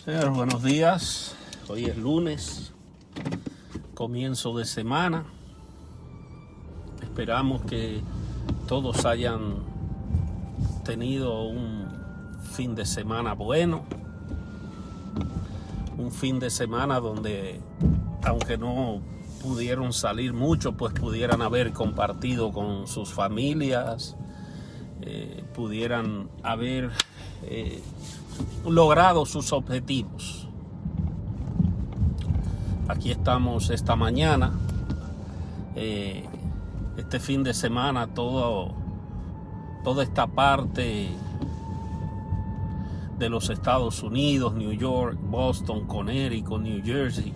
Señores, buenos días. Hoy es lunes, comienzo de semana. Esperamos que todos hayan tenido un fin de semana bueno. Un fin de semana donde, aunque no pudieron salir mucho, pues pudieran haber compartido con sus familias, pudieran haber logrado sus objetivos. Aquí estamos esta mañana, este fin de semana, toda esta parte de los Estados Unidos, New York, Boston, Connecticut, New Jersey,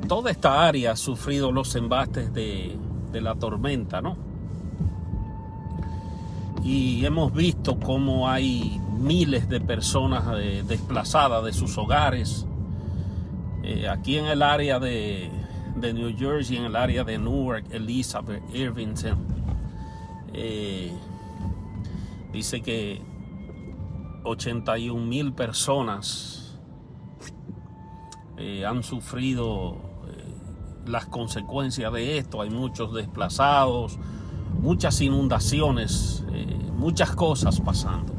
toda esta área ha sufrido los embates de la tormenta, ¿no? Y hemos visto cómo hay miles de personas desplazadas de sus hogares. Aquí en el área de New Jersey, en el área de Newark, Elizabeth, Irvington, dice que 81,000 personas han sufrido las consecuencias de esto. Hay muchos desplazados, muchas inundaciones, muchas cosas pasando.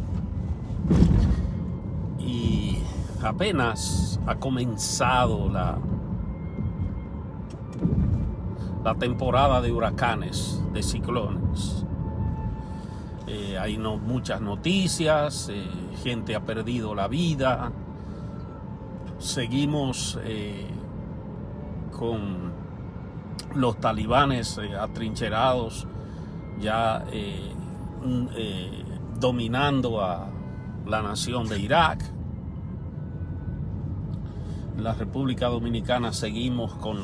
Y apenas ha comenzado la temporada de huracanes, de ciclones. Hay muchas noticias, gente ha perdido la vida. Seguimos con los talibanes atrincherados, ya dominando a la nación de Irak. En la República Dominicana seguimos con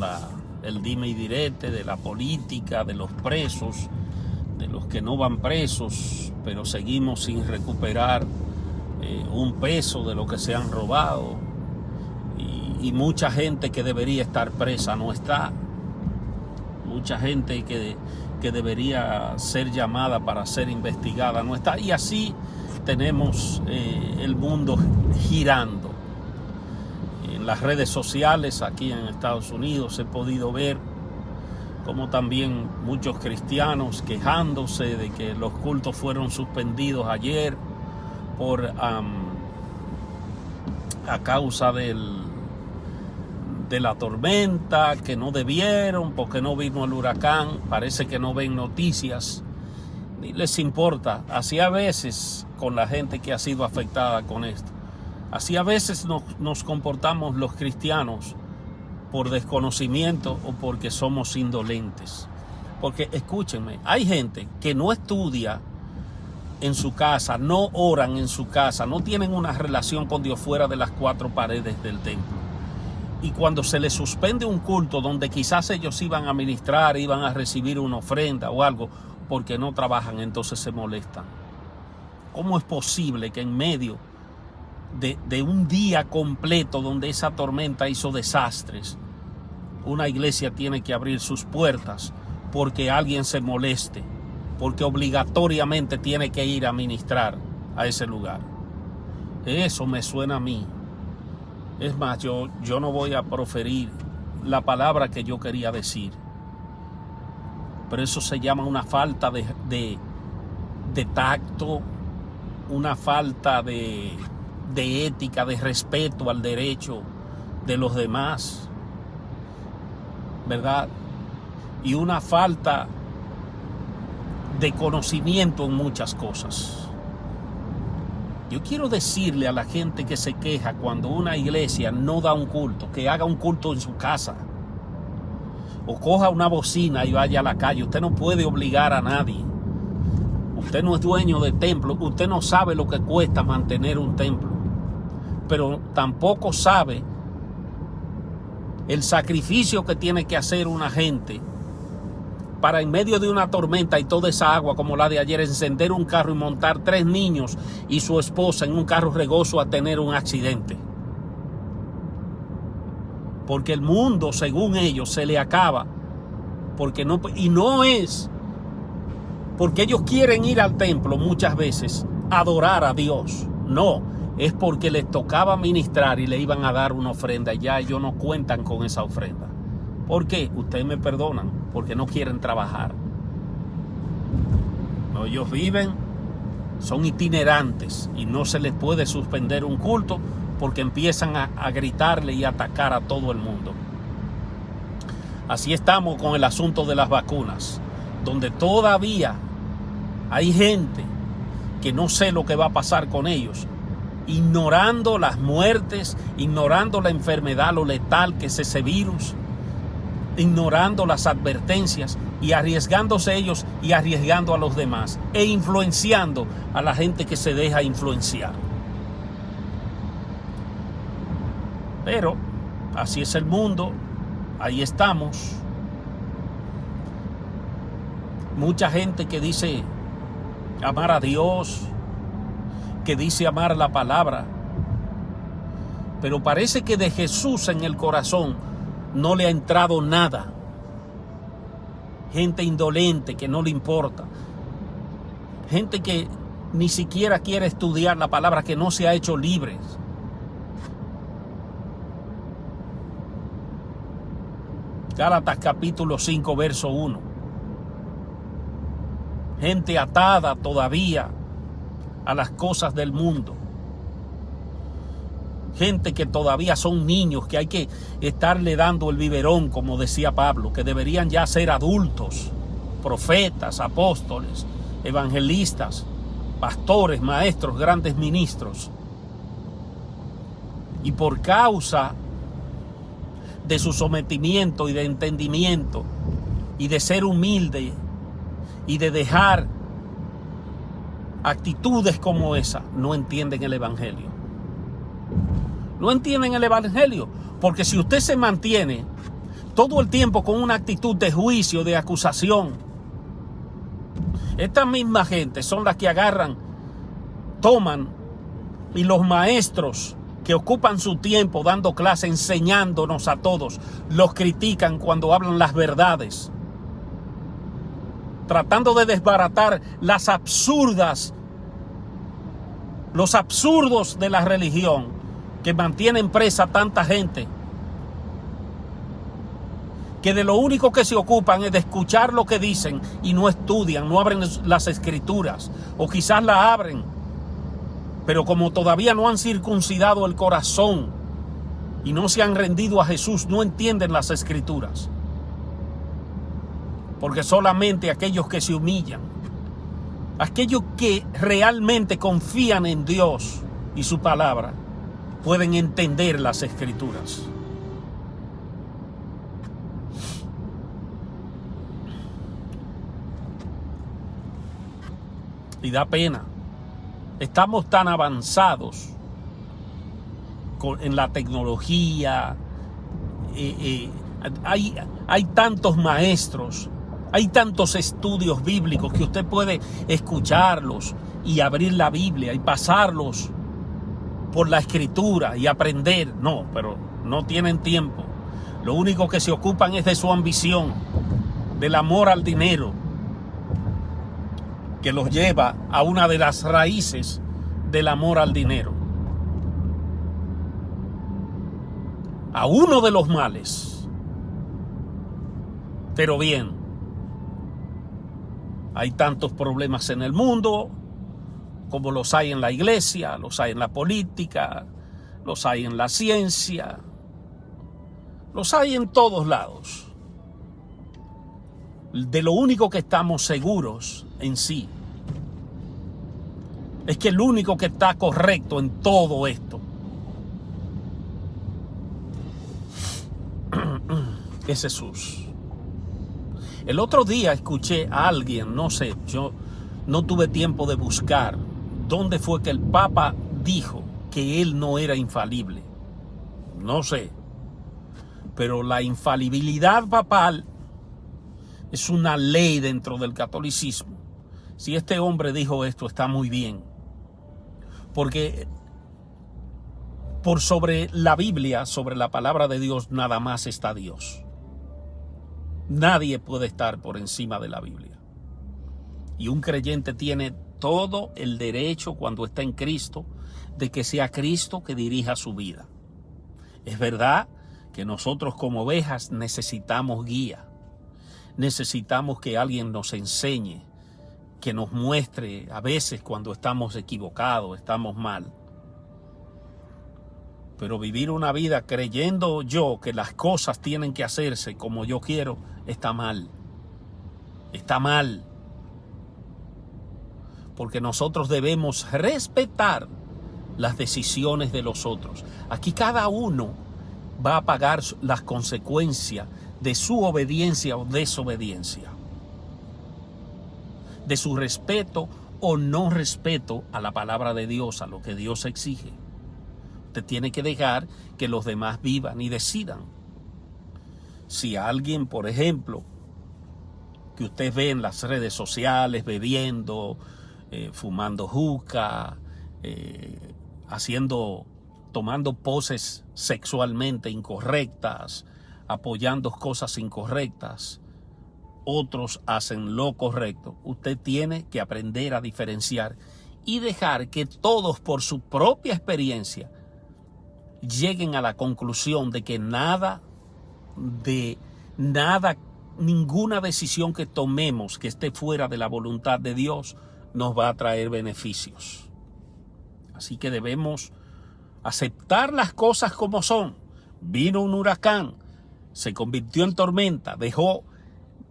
el dime y direte de la política, de los presos, de los que no van presos, pero seguimos sin recuperar un peso de lo que se han robado, y mucha gente que debería estar presa no está. Mucha gente que debería ser llamada para ser investigada no está. Y así tenemos el mundo girando. En las redes sociales aquí en Estados Unidos he podido ver como también muchos cristianos quejándose de que los cultos fueron suspendidos ayer a causa de la tormenta, que no debieron porque no vino el huracán. Parece que no ven noticias ni les importa. Así a veces con la gente que ha sido afectada con esto. Así a veces nos comportamos los cristianos por desconocimiento o porque somos indolentes. Porque escúchenme, hay gente que no estudia en su casa, no oran en su casa, no tienen una relación con Dios fuera de las cuatro paredes del templo. Y cuando se les suspende un culto donde quizás ellos iban a ministrar, iban a recibir una ofrenda o algo, porque no trabajan, entonces se molestan. ¿Cómo es posible que en medio de un día completo donde esa tormenta hizo desastres, una iglesia tiene que abrir sus puertas porque alguien se moleste, porque obligatoriamente tiene que ir a ministrar a ese lugar? Eso me suena a mí. Es más, yo no voy a proferir la palabra que yo quería decir, pero eso se llama una falta de tacto, una falta de ética, de respeto al derecho de los demás, ¿verdad? Y una falta de conocimiento en muchas cosas. Yo quiero decirle a la gente que se queja cuando una iglesia no da un culto, que haga un culto en su casa, o coja una bocina y vaya a la calle. Usted no puede obligar a nadie. Usted no es dueño de templo, usted no sabe lo que cuesta mantener un templo, pero tampoco sabe el sacrificio que tiene que hacer una gente para en medio de una tormenta y toda esa agua como la de ayer, encender un carro y montar 3 niños y su esposa en un carro regoso a tener un accidente. Porque el mundo, según ellos, se le acaba. Y no es porque ellos quieren ir al templo muchas veces a adorar a Dios. No, es porque les tocaba ministrar y le iban a dar una ofrenda. Ya ellos no cuentan con esa ofrenda. ¿Por qué? Ustedes me perdonan, porque no quieren trabajar. No, ellos viven, son itinerantes y no se les puede suspender un culto porque empiezan a gritarle y a atacar a todo el mundo. Así estamos con el asunto de las vacunas, donde todavía hay gente que no sé lo que va a pasar con ellos, ignorando las muertes, ignorando la enfermedad, lo letal que es ese virus, ignorando las advertencias y arriesgándose ellos y arriesgando a los demás e influenciando a la gente que se deja influenciar. Pero así es el mundo, ahí estamos. Mucha gente que dice amar a Dios, que dice amar la palabra, pero parece que de Jesús en el corazón no le ha entrado nada. Gente indolente que no le importa, gente que ni siquiera quiere estudiar la palabra, que no se ha hecho libres. Gálatas capítulo 5 verso 1. Gente atada todavía a las cosas del mundo. Gente que todavía son niños, que hay que estarle dando el biberón, como decía Pablo, que deberían ya ser adultos, profetas, apóstoles, evangelistas, pastores, maestros, grandes ministros. Y por causa de su sometimiento y de entendimiento y de ser humilde y de dejar actitudes como esa, no entienden el evangelio. No entienden el evangelio, porque si usted se mantiene todo el tiempo con una actitud de juicio, de acusación, esta misma gente son las que agarran, toman, y los maestros que ocupan su tiempo dando clase, enseñándonos a todos, los critican cuando hablan las verdades, tratando de desbaratar los absurdos de la religión, que mantienen presa a tanta gente, que de lo único que se ocupan es de escuchar lo que dicen y no estudian, no abren las escrituras, o quizás la abren, pero como todavía no han circuncidado el corazón y no se han rendido a Jesús, no entienden las escrituras. Porque solamente aquellos que se humillan, aquellos que realmente confían en Dios y su palabra, pueden entender las escrituras. Y da pena. Estamos tan avanzados en la tecnología. Hay tantos maestros, hay tantos estudios bíblicos que usted puede escucharlos y abrir la Biblia y pasarlos por la escritura y aprender. No, pero no tienen tiempo. Lo único que se ocupan es de su ambición, del amor al dinero, que los lleva a una de las raíces del amor al dinero, a uno de los males. Pero bien, hay tantos problemas en el mundo, como los hay en la iglesia, los hay en la política, los hay en la ciencia, los hay en todos lados. De lo único que estamos seguros en sí es que el único que está correcto en todo esto es Jesús. El otro día escuché a alguien, no sé, yo no tuve tiempo de buscar dónde fue que el Papa dijo que él no era infalible. No sé. Pero la infalibilidad papal es una ley dentro del catolicismo. Si este hombre dijo esto, está muy bien. Porque por sobre la Biblia, sobre la palabra de Dios, nada más está Dios. Nadie puede estar por encima de la Biblia. Y un creyente tiene todo el derecho, cuando está en Cristo, de que sea Cristo que dirija su vida. Es verdad que nosotros como ovejas necesitamos guía. Necesitamos que alguien nos enseñe, que nos muestre a veces cuando estamos equivocados, estamos mal. Pero vivir una vida creyendo yo que las cosas tienen que hacerse como yo quiero, está mal. Está mal. Porque nosotros debemos respetar las decisiones de los otros. Aquí cada uno va a pagar las consecuencias de su obediencia o desobediencia, de su respeto o no respeto a la palabra de Dios, a lo que Dios exige. Usted tiene que dejar que los demás vivan y decidan. Si alguien, por ejemplo, que usted ve en las redes sociales, bebiendo, fumando juca, tomando poses sexualmente incorrectas, apoyando cosas incorrectas, otros hacen lo correcto. Usted tiene que aprender a diferenciar y dejar que todos por su propia experiencia lleguen a la conclusión de que ninguna decisión que tomemos que esté fuera de la voluntad de Dios nos va a traer beneficios. Así que debemos aceptar las cosas como son. Vino un huracán, se convirtió en tormenta, dejó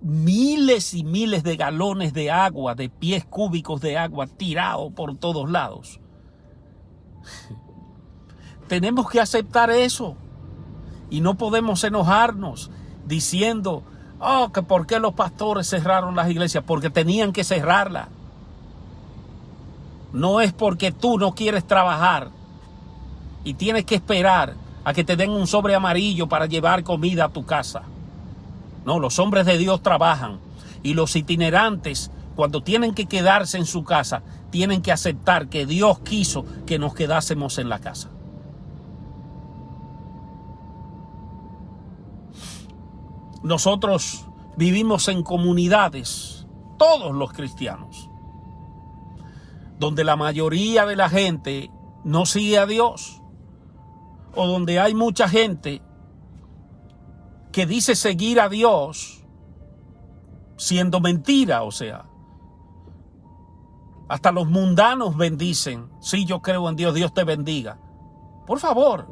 miles y miles de galones de agua, de pies cúbicos de agua tirados por todos lados. Tenemos que aceptar eso y no podemos enojarnos diciendo, que por qué los pastores cerraron las iglesias, porque tenían que cerrarla. No es porque tú no quieres trabajar y tienes que esperar a que te den un sobre amarillo para llevar comida a tu casa. No, los hombres de Dios trabajan y los itinerantes, cuando tienen que quedarse en su casa, tienen que aceptar que Dios quiso que nos quedásemos en la casa. Nosotros vivimos en comunidades, todos los cristianos, donde la mayoría de la gente no sigue a Dios, o donde hay mucha gente que dice seguir a Dios siendo mentira, o sea, hasta los mundanos bendicen, sí, yo creo en Dios, Dios te bendiga. Por favor.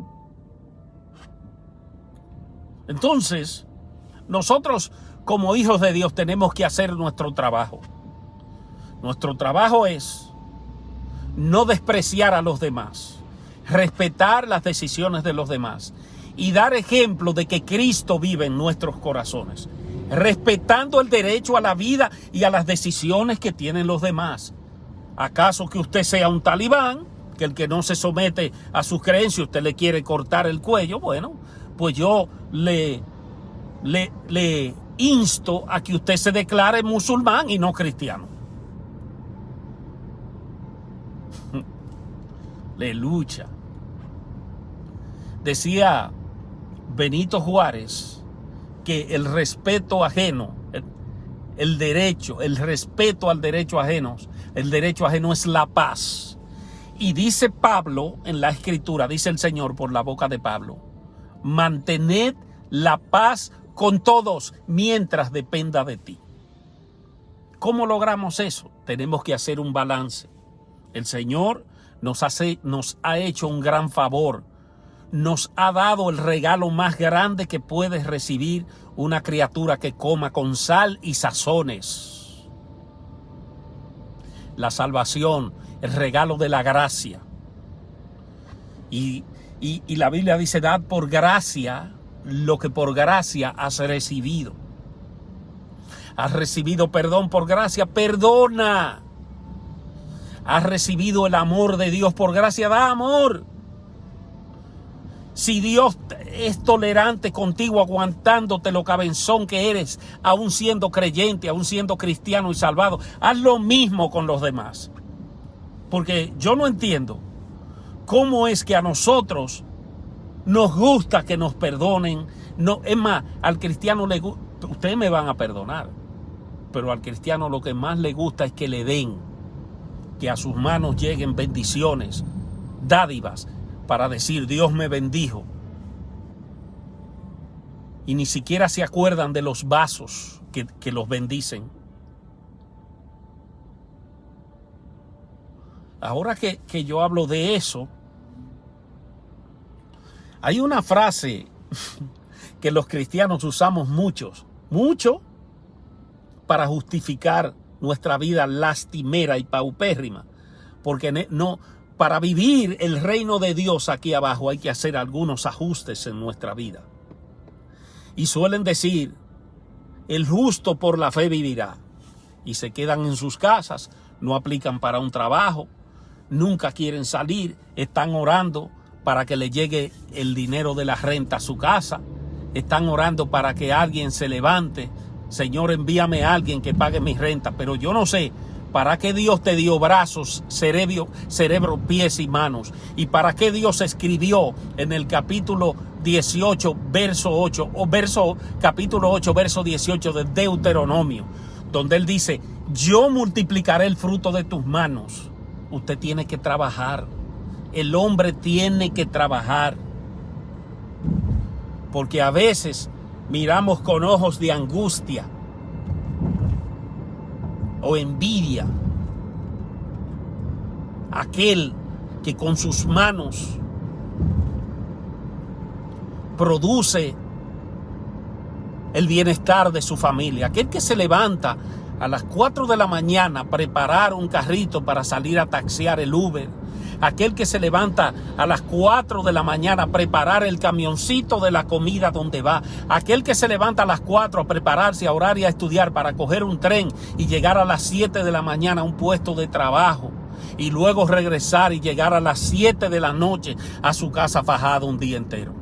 Entonces, nosotros como hijos de Dios tenemos que hacer nuestro trabajo. Nuestro trabajo es no despreciar a los demás, respetar las decisiones de los demás y dar ejemplo de que Cristo vive en nuestros corazones, respetando el derecho a la vida y a las decisiones que tienen los demás. ¿Acaso que usted sea un talibán, que el que no se somete a sus creencias usted le quiere cortar el cuello? Bueno, pues yo le insto a que usted se declare musulmán y no cristiano. Aleluya. Decía Benito Juárez que el respeto ajeno, el derecho, el respeto al derecho ajeno, el derecho ajeno es la paz. Y dice Pablo en la Escritura, dice el Señor por la boca de Pablo, mantened la paz con todos mientras dependa de ti. ¿Cómo logramos eso? Tenemos que hacer un balance. El Señor nos ha hecho un gran favor. Nos ha dado el regalo más grande que puede recibir una criatura que coma con sal y sazones. La salvación, el regalo de la gracia. Y la Biblia dice, dad por gracia lo que por gracia has recibido. Has recibido perdón por gracia, perdona. Has recibido el amor de Dios por gracia, da amor. Si Dios es tolerante contigo, aguantándote lo cabezón que eres, aún siendo creyente, aún siendo cristiano y salvado, haz lo mismo con los demás. Porque yo no entiendo cómo es que a nosotros nos gusta que nos perdonen. No, es más, al cristiano le gusta, ustedes me van a perdonar, pero al cristiano lo que más le gusta es que le den, que a sus manos lleguen bendiciones, dádivas para decir Dios me bendijo. Y ni siquiera se acuerdan de los vasos que los bendicen. Ahora que yo hablo de eso, hay una frase que los cristianos usamos mucho para justificar nuestra vida lastimera y paupérrima. Porque para vivir el reino de Dios aquí abajo hay que hacer algunos ajustes en nuestra vida. Y suelen decir, el justo por la fe vivirá. Y se quedan en sus casas, no aplican para un trabajo, nunca quieren salir, están orando para que le llegue el dinero de la renta a su casa, están orando para que alguien se levante, Señor, envíame a alguien que pague mi renta, pero yo no sé para qué Dios te dio brazos, cerebro, pies y manos, y para qué Dios escribió en el capítulo 18, verso 8, capítulo 8, verso 18 de Deuteronomio, donde él dice, yo multiplicaré el fruto de tus manos. Usted tiene que trabajar. El hombre tiene que trabajar. Porque a veces miramos con ojos de angustia o envidia aquel que con sus manos produce el bienestar de su familia, aquel que se levanta a las 4 de la mañana a preparar un carrito para salir a taxiar el Uber, aquel que se levanta a las 4 de la mañana a preparar el camioncito de la comida donde va, aquel que se levanta a las 4 a prepararse, a orar y a estudiar para coger un tren y llegar a las 7 de la mañana a un puesto de trabajo y luego regresar y llegar a las 7 de la noche a su casa fajado un día entero.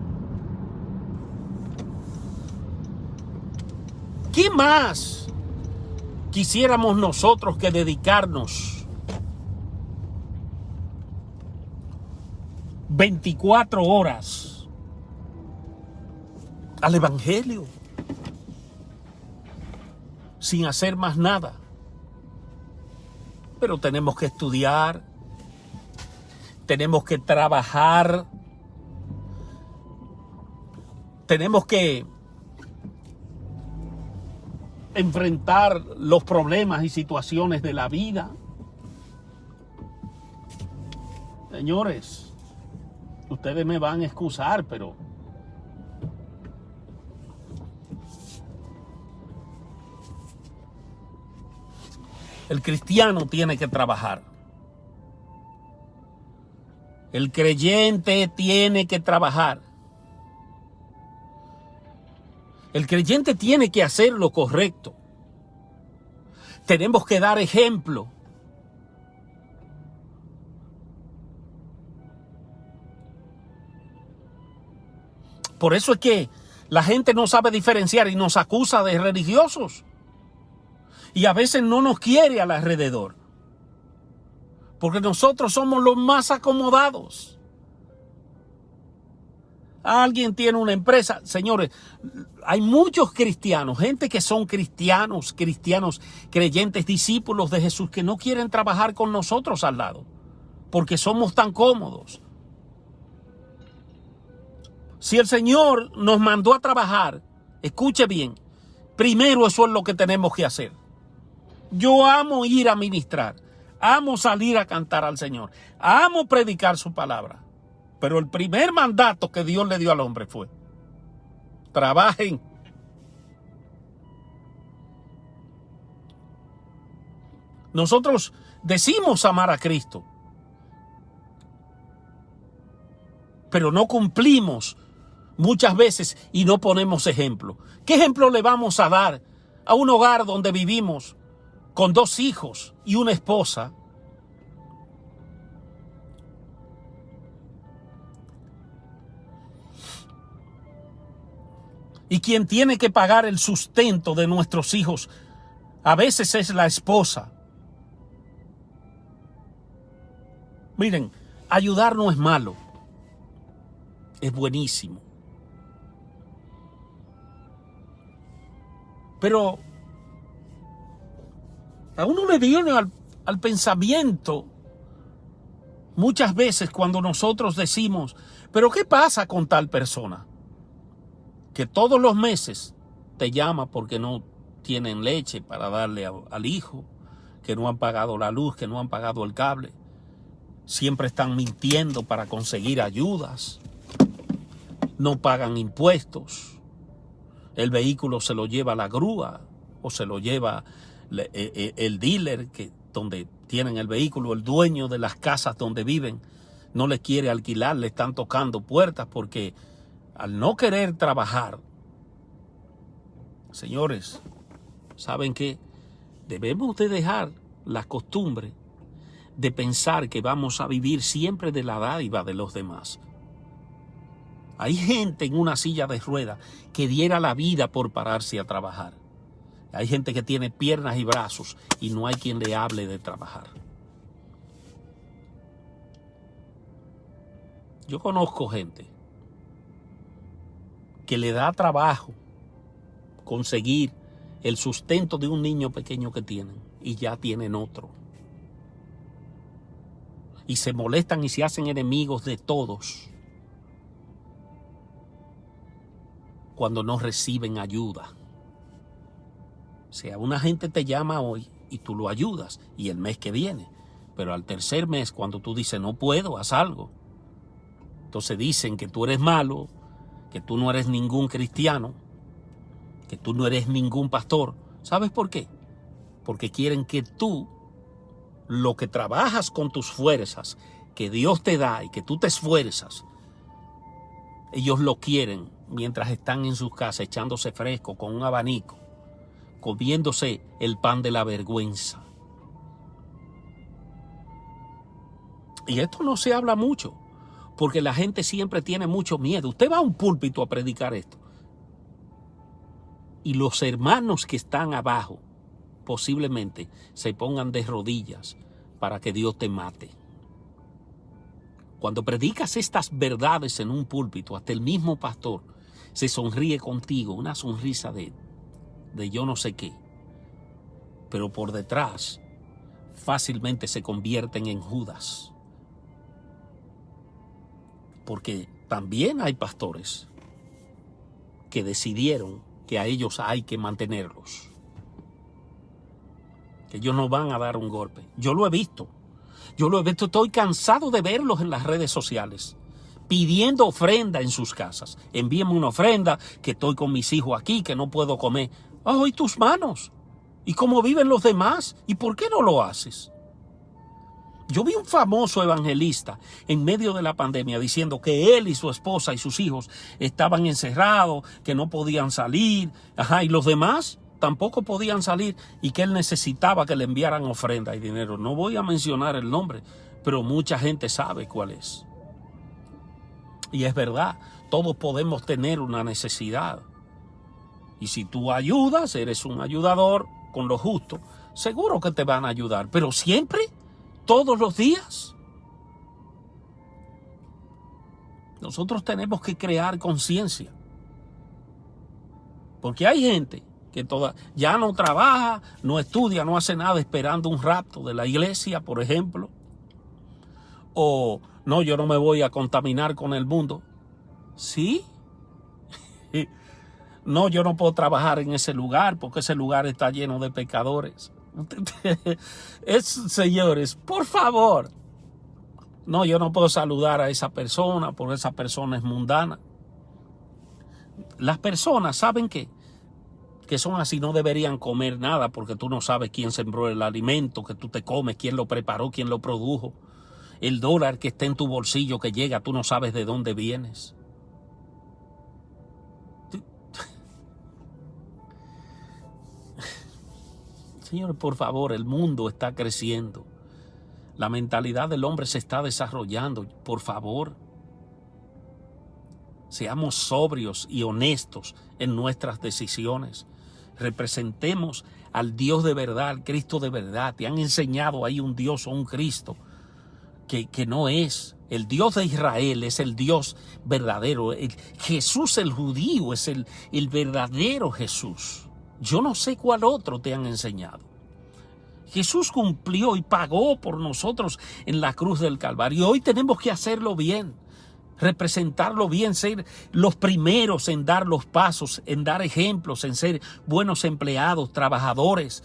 ¿Qué más quisiéramos nosotros que dedicarnos 24 horas al Evangelio sin hacer más nada? Pero tenemos que estudiar, tenemos que trabajar, tenemos que enfrentar los problemas y situaciones de la vida. Señores, ustedes me van a excusar, pero el cristiano tiene que trabajar. El creyente tiene que trabajar. El creyente tiene que hacer lo correcto. Tenemos que dar ejemplo. Por eso es que la gente no sabe diferenciar y nos acusa de religiosos. Y a veces no nos quiere al alrededor. Porque nosotros somos los más acomodados. Alguien tiene una empresa. Señores, hay muchos cristianos, gente que son cristianos, creyentes, discípulos de Jesús, que no quieren trabajar con nosotros al lado. Porque somos tan cómodos. Si el Señor nos mandó a trabajar, escuche bien, primero eso es lo que tenemos que hacer. Yo amo ir a ministrar, amo salir a cantar al Señor, amo predicar su palabra. Pero el primer mandato que Dios le dio al hombre fue, trabajen. Nosotros decimos amar a Cristo, pero no cumplimos muchas veces y no ponemos ejemplo. ¿Qué ejemplo le vamos a dar a un hogar donde vivimos con 2 hijos y una esposa? Y quien tiene que pagar el sustento de nuestros hijos a veces es la esposa. Miren, ayudar no es malo, es buenísimo. Pero a uno le viene al pensamiento Muchas veces cuando nosotros decimos, pero ¿qué pasa con tal persona? Que todos los meses te llama porque no tienen leche para darle al hijo, que no han pagado la luz, que no han pagado el cable. Siempre están mintiendo para conseguir ayudas. No pagan impuestos. El vehículo se lo lleva la grúa o se lo lleva el dealer donde tienen el vehículo, el dueño de las casas donde viven. No les quiere alquilar, le están tocando puertas porque al no querer trabajar, señores, ¿saben qué? Debemos de dejar la costumbre de pensar que vamos a vivir siempre de la dádiva de los demás. Hay gente en una silla de ruedas que diera la vida por pararse a trabajar. Hay gente que tiene piernas y brazos y no hay quien le hable de trabajar. Yo conozco gente que le da trabajo conseguir el sustento de un niño pequeño que tienen y ya tienen otro. Y se molestan y se hacen enemigos de todos cuando no reciben ayuda. O sea, una gente te llama hoy y tú lo ayudas y el mes que viene, pero al tercer mes cuando tú dices no puedo, haz algo, entonces dicen que tú eres malo, que tú no eres ningún cristiano, que tú no eres ningún pastor. ¿Sabes por qué? Porque quieren que tú, lo que trabajas con tus fuerzas, que Dios te da y que tú te esfuerzas, ellos lo quieren mientras están en sus casas echándose fresco con un abanico, comiéndose el pan de la vergüenza. Y esto no se habla mucho, porque la gente siempre tiene mucho miedo. Usted va a un púlpito a predicar esto, y los hermanos que están abajo posiblemente se pongan de rodillas para que Dios te mate. Cuando predicas estas verdades en un púlpito, hasta el mismo pastor se sonríe contigo, una sonrisa de yo no sé qué, pero por detrás fácilmente se convierten en Judas, porque también hay pastores que decidieron que a ellos hay que mantenerlos, que ellos no van a dar un golpe. Yo lo he visto, estoy cansado de verlos en las redes sociales pidiendo ofrenda en sus casas. Envíenme una ofrenda, que estoy con mis hijos aquí, que no puedo comer. ¿Y tus manos? ¿Y cómo viven los demás? ¿Y por qué no lo haces? Yo vi un famoso evangelista en medio de la pandemia diciendo que él y su esposa y sus hijos estaban encerrados, que no podían salir, y los demás tampoco podían salir, y que él necesitaba que le enviaran ofrenda y dinero. No voy a mencionar el nombre, pero mucha gente sabe cuál es. Y es verdad, todos podemos tener una necesidad. Y si tú ayudas, eres un ayudador con lo justo, seguro que te van a ayudar. Pero siempre, todos los días, nosotros tenemos que crear conciencia. Porque hay gente que ya no trabaja, no estudia, no hace nada esperando un rapto de la iglesia, por ejemplo. O no, yo no me voy a contaminar con el mundo. ¿Sí? No, yo no puedo trabajar en ese lugar porque ese lugar está lleno de pecadores. Señores, por favor. No, yo no puedo saludar a esa persona porque esa persona es mundana. Las personas, ¿saben qué? Que son así, no deberían comer nada porque tú no sabes quién sembró el alimento que tú te comes, quién lo preparó, quién lo produjo. El dólar que está en tu bolsillo que llega, tú no sabes de dónde vienes. Señor, por favor, el mundo está creciendo. La mentalidad del hombre se está desarrollando. Por favor, seamos sobrios y honestos en nuestras decisiones. Representemos al Dios de verdad, al Cristo de verdad. Te han enseñado ahí un Dios o un Cristo que no es. El Dios de Israel es el Dios verdadero. Jesús el judío es el verdadero Jesús. Yo no sé cuál otro te han enseñado. Jesús cumplió y pagó por nosotros en la cruz del Calvario. Hoy tenemos que hacerlo bien, representarlo bien, ser los primeros en dar los pasos, en dar ejemplos, en ser buenos empleados, trabajadores,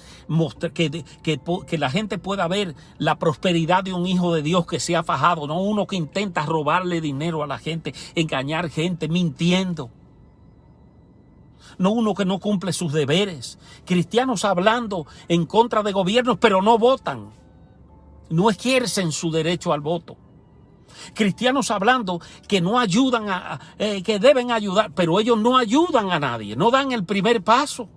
que la gente pueda ver la prosperidad de un hijo de Dios que se ha fajado, no uno que intenta robarle dinero a la gente, engañar gente, mintiendo. No uno que no cumple sus deberes. Cristianos hablando en contra de gobiernos, pero no votan. No ejercen su derecho al voto. Cristianos hablando que no ayudan, que deben ayudar, pero ellos no ayudan a nadie, no dan el primer paso.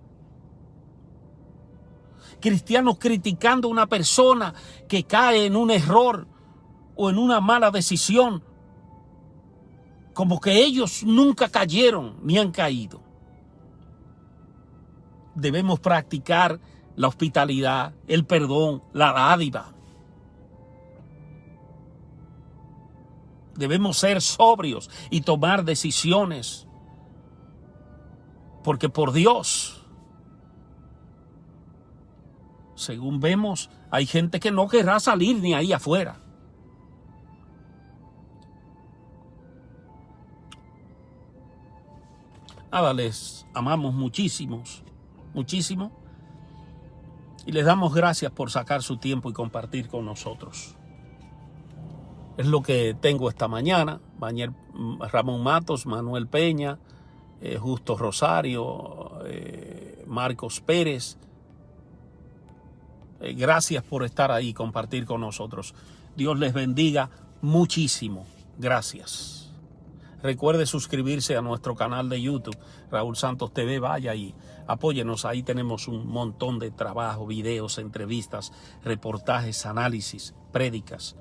Cristianos criticando a una persona que cae en un error o en una mala decisión, como que ellos nunca cayeron ni han caído. Debemos practicar la hospitalidad, el perdón, la dádiva. Debemos ser sobrios y tomar decisiones, porque por Dios, según vemos, hay gente que no querrá salir ni ahí afuera. Nada, les amamos muchísimo y les damos gracias por sacar su tiempo y compartir con nosotros. Es lo que tengo esta mañana. Ramón Matos, Manuel Peña, Justo Rosario, Marcos Pérez. Gracias por estar ahí y compartir con nosotros. Dios les bendiga muchísimo. Gracias. Recuerde suscribirse a nuestro canal de YouTube, Raúl Santos TV. Vaya y apóyenos. Ahí tenemos un montón de trabajo, videos, entrevistas, reportajes, análisis, prédicas.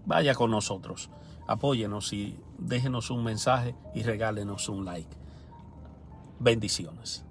Vaya con nosotros, apóyenos y déjenos un mensaje y regálenos un like. Bendiciones.